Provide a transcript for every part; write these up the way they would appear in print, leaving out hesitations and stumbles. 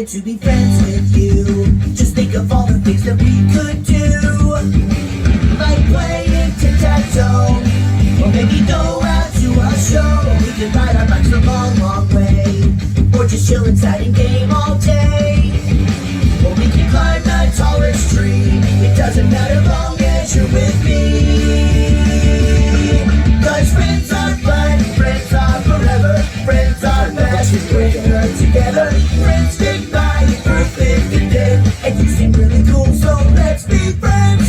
excited to be friends with you. Just think of all the things that we could do, like playing tic-tac-toe, or maybe go out to a show. We could ride our bikes a long, long way, or just chill inside and game all day. Or we can climb the tallest tree. It doesn't matter long as you're with me. 'Cause friends are fun, friends are forever, friends are magic when they're together. Friends stick by you through thick and thin, and you seem really cool, so let's be friends.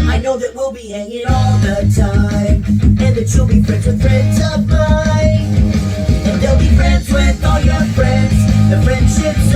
I know that we'll be hanging all the time, and that you'll be friends with friends of mine, and they'll be friends with all your friends. The friendships